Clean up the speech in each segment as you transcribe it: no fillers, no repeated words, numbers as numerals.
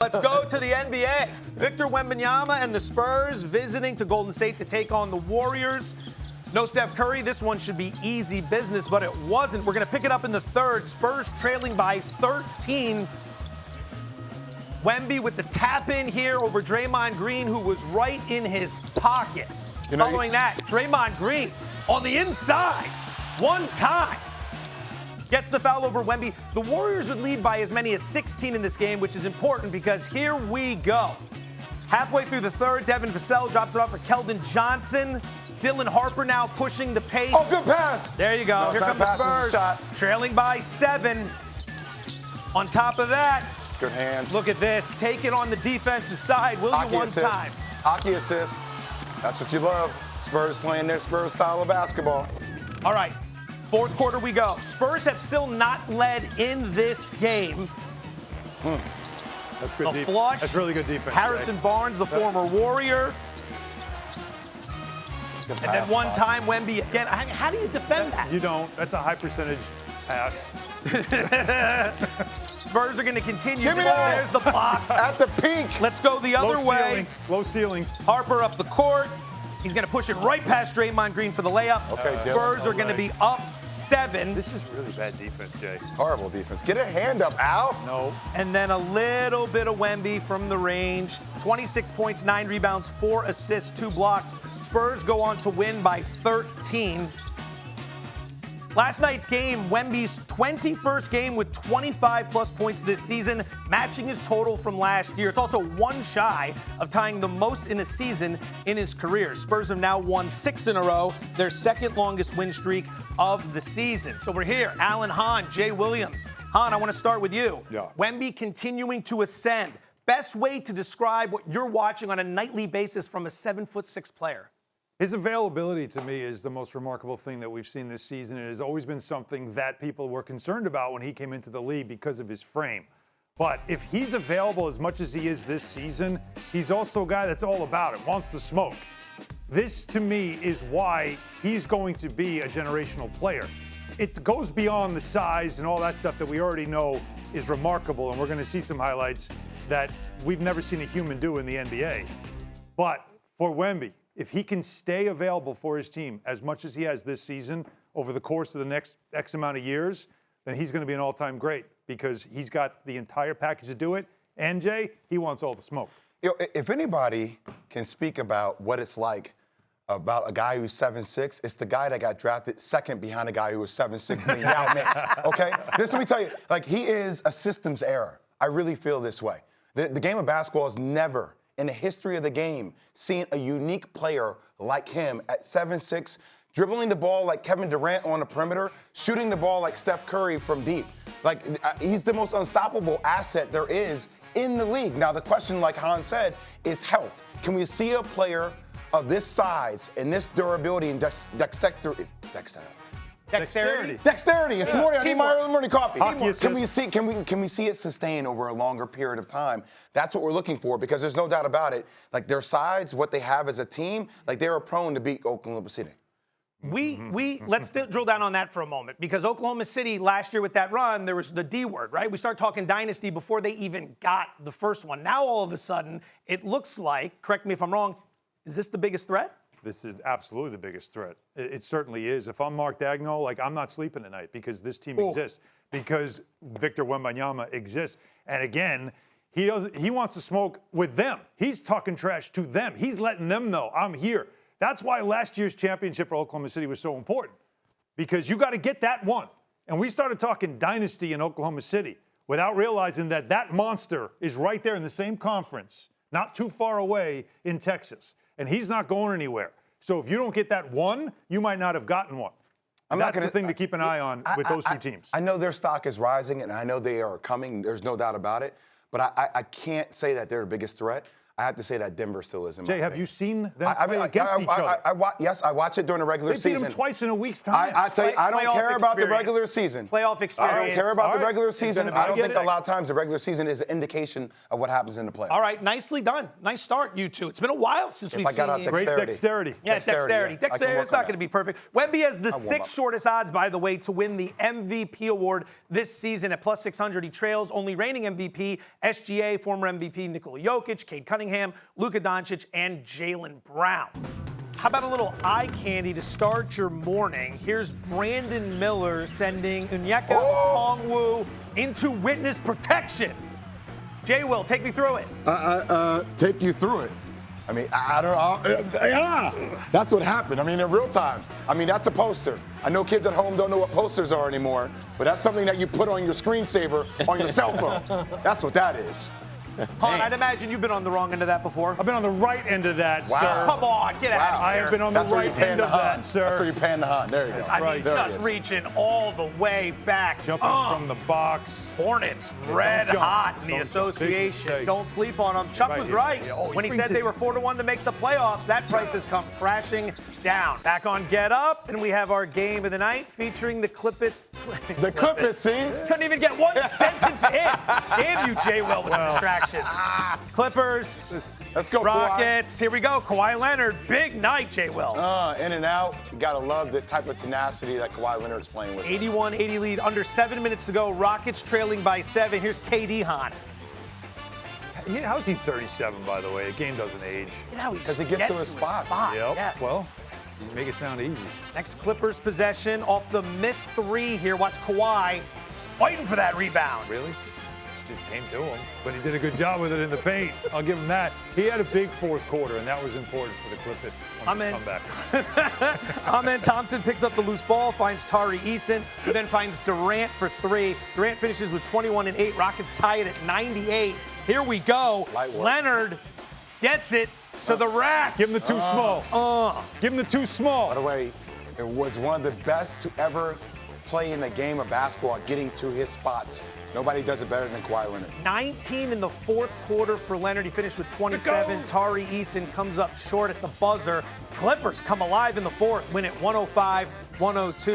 Let's go to the NBA. Victor Wembanyama and the Spurs visiting to Golden State to take on the Warriors. No Steph Curry. This one should be easy business, but it wasn't. We're going to pick it up in the third. Spurs trailing by 13. Wemby with the tap in here over Draymond Green, who was right in his pocket. Following that, Draymond Green on the inside, one time. Gets the foul over Wemby. The Warriors would lead by as many as 16 in this game, which is important because here we go. Halfway through the third, Devin Vassell drops it off for Keldon Johnson. Dylan Harper now pushing the pace. Oh, good pass. There you go. No, here come the Spurs. Trailing by 7. On top of that, good hands. Look at this. Take it on the defensive side. William one time. Hockey assist. That's what you love. Spurs playing their Spurs style of basketball. All right. Fourth quarter we go. Spurs have still not led in this game. That's good defense. Flush. That's really good defense. Harrison Barnes, the former Warrior. And then one time Wemby again. How do you defend that? You don't. That's a high percentage pass. Spurs are going to continue. Give me that. There's the block. At the peak. Let's go the other way. Low ceilings. Harper up the court. He's going to push it right past Draymond Green for the layup. Okay, Spurs are going to be up 7. This is really bad defense, Jay. Horrible defense. Get a hand up, Al. No. And then a little bit of Wemby from the range. 26 points, 9 rebounds, 4 assists, 2 blocks. Spurs go on to win by 13. Last night's game, Wemby's 21st game with 25-plus points this season, matching his total from last year. It's also one shy of tying the most in a season in his career. Spurs have now won 6 in a row, their second longest win streak of the season. So we're here. Alan Hahn, Jay Williams. Hahn, I want to start with you. Yeah. Wemby continuing to ascend. Best way to describe what you're watching on a nightly basis from a 7'6" player? His availability to me is the most remarkable thing that we've seen this season. It has always been something that people were concerned about when he came into the league because of his frame. But if he's available as much as he is this season, he's also a guy that's all about it, wants to smoke. This, to me, is why he's going to be a generational player. It goes beyond the size and all that stuff that we already know is remarkable, and we're going to see some highlights that we've never seen a human do in the NBA. But for Wemby, if he can stay available for his team as much as he has this season over the course of the next X amount of years, then he's going to be an all-time great because he's got the entire package to do it. And, Jay, he wants all the smoke. You know, if anybody can speak about what it's like about a guy who's 7'6", it's the guy that got drafted second behind a guy who was 7'6", the Yao Ming, okay? This, let me tell you, like, he is a systems error. I really feel this way. The game of basketball has never, in the history of the game, seen a unique player like him at 7'6", dribbling the ball like Kevin Durant on the perimeter, shooting the ball like Steph Curry from deep. Like, he's the most unstoppable asset there is in the league. Now, the question, like Hahn said, is health. Can we see a player of this size and this durability and dexterity? Dexterity. It's the morning. I need my early morning coffee. Can we see it sustain over a longer period of time? That's what we're looking for because there's no doubt about it. Like their sides, what they have as a team, like they were prone to beat Oklahoma City. Let's drill down on that for a moment because Oklahoma City last year with that run, there was the D word, right? We start talking dynasty before they even got the first one. Now all of a sudden, it looks like, correct me if I'm wrong, is this the biggest threat? This is absolutely the biggest threat. It certainly is. If I'm Mark Dagnall, like I'm not sleeping tonight because this team exists, because Victor Wembanyama exists. And again, he wants to smoke with them. He's talking trash to them. He's letting them know I'm here. That's why last year's championship for Oklahoma City was so important because you got to get that one. And we started talking dynasty in Oklahoma City without realizing that that monster is right there in the same conference, not too far away in Texas. And he's not going anywhere. So if you don't get that one, you might not have gotten one. That's the thing to keep an eye on with those two teams. I know their stock is rising, and I know they are coming. There's no doubt about it. But I can't say that they're the biggest threat. I have to say that Denver still is in my Jay, have opinion. you seen them play against each other? Yes, I watch it during the regular They beat season. them twice in a week's time. I tell you, I don't Playoff care about the experience. regular season. Playoff experience. I don't care about the All right. regular season. gonna be I don't think good. a lot of times the regular season is an indication of what happens in the playoffs. All right, nicely done. Nice start, you two. It's been a while since we've I got seen out Great dexterity. Yeah, it's dexterity. yeah. I can Dexterity, work it's on not that. going to be perfect. Wemby has the warm up. sixth shortest odds, by the way, to win the MVP award this season at plus 600. He trails only reigning MVP, SGA, former MVP Nikola Jokic, Cade Cunningham, Luka Doncic, and Jaylen Brown. How about a little eye candy to start your morning? Here's Brandon Miller sending Onyeka Okongwu into witness protection. Jay Will, take me through it. Take you through it. I mean, I don't know. That's what happened. I mean, in real time. I mean, that's a poster. I know kids at home don't know what posters are anymore, but that's something that you put on your screensaver on your cell phone. That's what that is. Hahn, I'd imagine you've been on the wrong end of that before. I've been on the right end of that, Wow. sir. Come on, get out of I here. have been on the That's where right you're paying end the of Hun. that, sir. That's where you're paying the Hun. There you go. I mean, Right, there it just is. reaching all the way back. Jumping from the box. Hornets, red don't jump. hot in the Don't jump. association. Big mistake. Don't sleep on them. Chuck Right. was right Yeah, oh, when he brings said it- they were 4-1 to make the playoffs. That price has come crashing down. Back on Get Up, and we have our game of the night featuring the Clippets. The Clippets, see? Couldn't even get one sentence in. Damn you, Jay Will, with the distractions. Clippers, Let's go, Kawhi. Rockets. Here we go. Kawhi Leonard, big night, Jay Will. In and out. You gotta love the type of tenacity that Kawhi Leonard's playing with. 81-80 lead, under 7 minutes to go. Rockets trailing by 7. Here's KD Hahn. How's he 37, by the way? The game doesn't age. Because he gets to his spot. Yep. Yes. Well, you make it sound easy. Next Clippers possession off the missed 3 here. Watch Kawhi fighting for that rebound. Really? Just came to him, but he did a good job with it in the paint. I'll give him that. He had a big fourth quarter, and that was important for the Clippers on the comeback. Amen Thompson picks up the loose ball, finds Tari Eason, who then finds Durant for 3. Durant finishes with 21 and 8. Rockets tie it at 98. Here we go. Light work. Leonard gets it to the rack. Give him the too small. Give him the too small. By the way, it was one of the best to ever play in the game of basketball, getting to his spots. Nobody does it better than Kawhi Leonard. 19 in the fourth quarter for Leonard. He finished with 27. Tari Eason comes up short at the buzzer. Clippers come alive in the fourth, win it 105-102.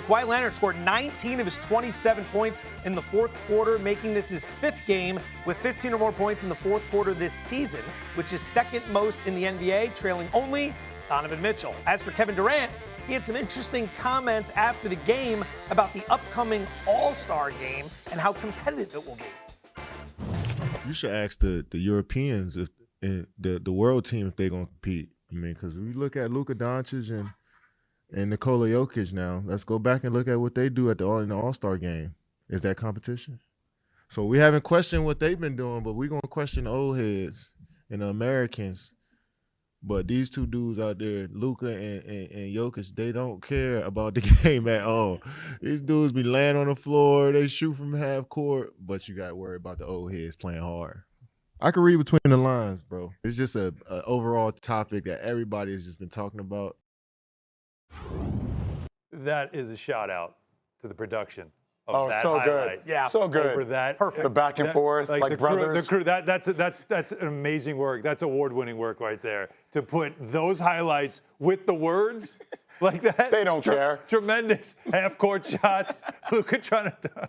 Kawhi Leonard scored 19 of his 27 points in the fourth quarter, making this his 5th game with 15 or more points in the fourth quarter this season, which is 2nd most in the NBA, trailing only Donovan Mitchell. As for Kevin Durant, he had some interesting comments after the game about the upcoming All-Star game and how competitive it will be. You should ask the Europeans if the world team if they're gonna compete. I mean, because we look at Luka Doncic and Nikola Jokic now. Let's go back and look at what they do in the All-Star game. Is that competition? So we haven't questioned what they've been doing, but we're gonna question the old heads and the Americans. But these two dudes out there, Luka and Jokic, they don't care about the game at all. These dudes be laying on the floor, they shoot from half court, but you got to worry about the old heads playing hard. I can read between the lines, bro. It's just a overall topic that everybody has just been talking about. That is a shout out to the production. Oh, that so highlight. good. Yeah. So good. Over that. Perfect. The back and forth, like the brothers. Crew, that's an amazing work. That's award-winning work right there. To put those highlights with the words like that. They don't care. Tremendous half-court shots. Luka trying to.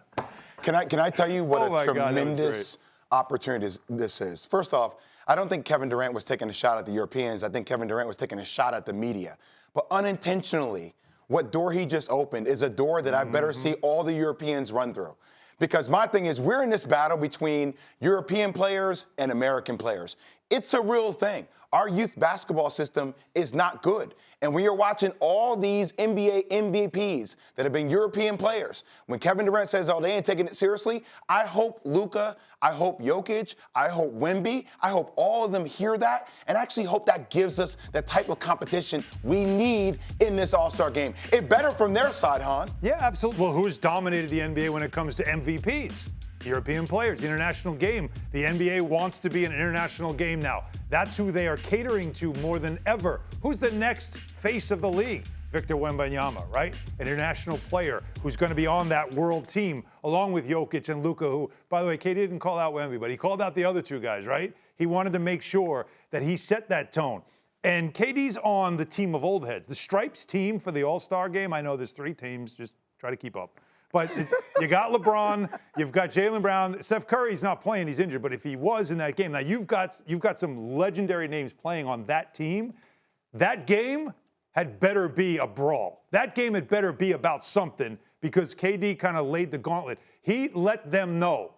Can I tell you what Oh my a God, that was tremendous opportunity this is? First off, I don't think Kevin Durant was taking a shot at the Europeans. I think Kevin Durant was taking a shot at the media. But unintentionally, what door he just opened is a door that I better see all the Europeans run through. Because my thing is, we're in this battle between European players and American players. It's a real thing. Our youth basketball system is not good. And when you're watching all these NBA MVPs that have been European players, when Kevin Durant says, oh, they ain't taking it seriously, I hope Luka, I hope Jokic, I hope Wemby, I hope all of them hear that and actually hope that gives us the type of competition we need in this All-Star game. It better from their side, Hahn. Yeah, absolutely. Well, who's dominated the NBA when it comes to MVPs? European players, the international game. The NBA wants to be an international game now. That's who they are catering to more than ever. Who's the next face of the league? Victor Wembanyama, right? An international player who's going to be on that world team along with Jokic and Luka, who, by the way, KD didn't call out Wemby, but he called out the other two guys, right? He wanted to make sure that he set that tone. And KD's on the team of old heads. The Stripes team for the All-Star game, I know there's 3 teams, just try to keep up. But you got LeBron, you've got Jaylen Brown. Steph Curry's not playing, he's injured, but if he was in that game, now you've got some legendary names playing on that team. That game had better be a brawl. That game had better be about something because KD kind of laid the gauntlet. He let them know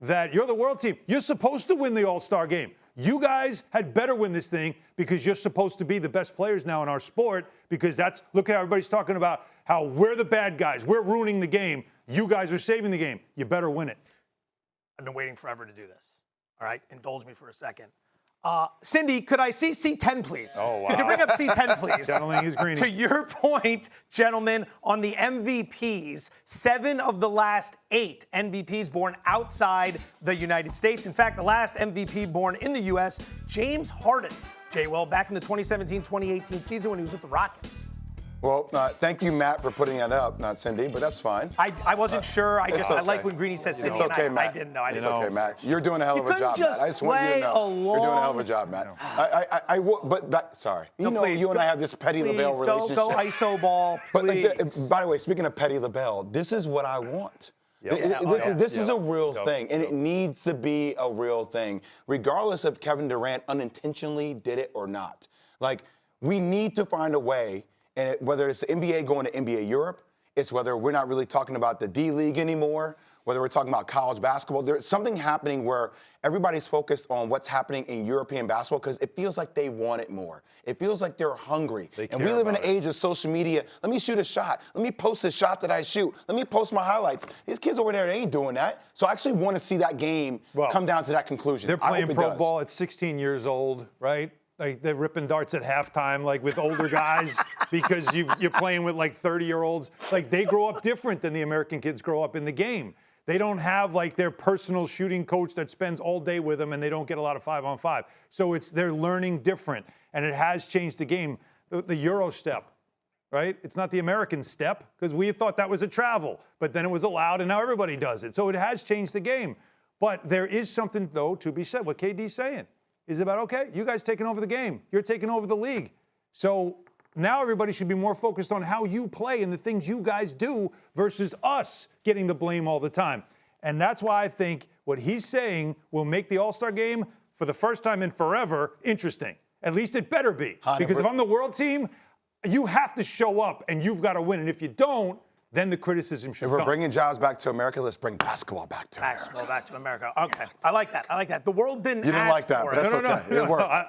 that you're the world team. You're supposed to win the All-Star game. You guys had better win this thing because you're supposed to be the best players now in our sport because look at how everybody's talking about how we're the bad guys. We're ruining the game. You guys are saving the game. You better win it. I've been waiting forever to do this. All right, indulge me for a second. Cindy, could I see C10, please? Oh, wow. Could you bring up C10, please? Channeling his greenie. To your point, gentlemen, on the MVPs, 7 of the last 8 MVPs born outside the United States. In fact, the last MVP born in the U.S., James Harden. J-Well, back in the 2017-2018 season when he was with the Rockets. Well, thank you, Matt, for putting that up. Not Cindy, but that's fine. I wasn't sure. I okay. like when Greeny said Cindy. It's okay, and Matt. I didn't know. It's okay, Matt. You're doing a hell of a job, Matt. I just want you to know. You're doing a hell of a job, Matt. Sorry. You know, you and I have this Petty LaBelle relationship. Go ISO ball, please. But by the way, speaking of Petty LaBelle, this is what I want. This is a real thing, and it needs to be a real thing, regardless if Kevin Durant unintentionally did it or not. Like, we need to find a way. And whether it's the NBA going to NBA Europe, it's whether we're not really talking about the D League anymore, whether we're talking about college basketball. There's something happening where everybody's focused on what's happening in European basketball because it feels like they want it more. It feels like they're hungry. And we live in an age of social media. Let me shoot a shot. Let me post a shot that I shoot. Let me post my highlights. These kids over there, they ain't doing that. So I actually want to see that game come down to that conclusion. They're playing pro ball at 16 years old, right? Like they're ripping darts at halftime, like with older guys, because you're playing with like 30-year-olds. Like they grow up different than the American kids grow up in the game. They don't have like their personal shooting coach that spends all day with them, and they don't get a lot of 5-on-5. So they're learning different, and it has changed the game. The Euro step, right? It's not the American step because we thought that was a travel, but then it was allowed, and now everybody does it. So it has changed the game. But there is something though to be said. What KD's saying is about, okay, you guys taking over the game. You're taking over the league. So now everybody should be more focused on how you play and the things you guys do versus us getting the blame all the time. And that's why I think what he's saying will make the All-Star game for the first time in forever interesting. At least it better be. Because if I'm the world team, you have to show up and you've got to win. And if you don't, then the criticism should come. If we're bringing jobs back to America, let's bring basketball back to America. Basketball back to America. Okay, I like that. The world didn't. You didn't like that, but that's okay. It worked.